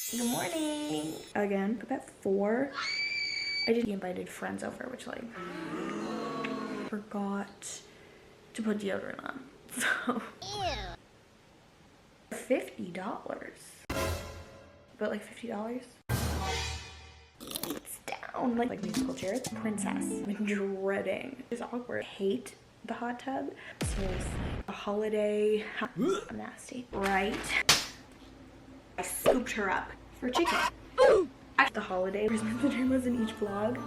Good morning. Again, up at 4. I did invited friends over, which like forgot to put deodorant on. So $50. But like $50? It's down like musical chairs. Princess. I've been dreading. It's awkward. I hate the hot tub. Seriously. A holiday. I'm nasty. Right? I scooped her up for chicken. After the holiday, Christmas pajamas in each vlog.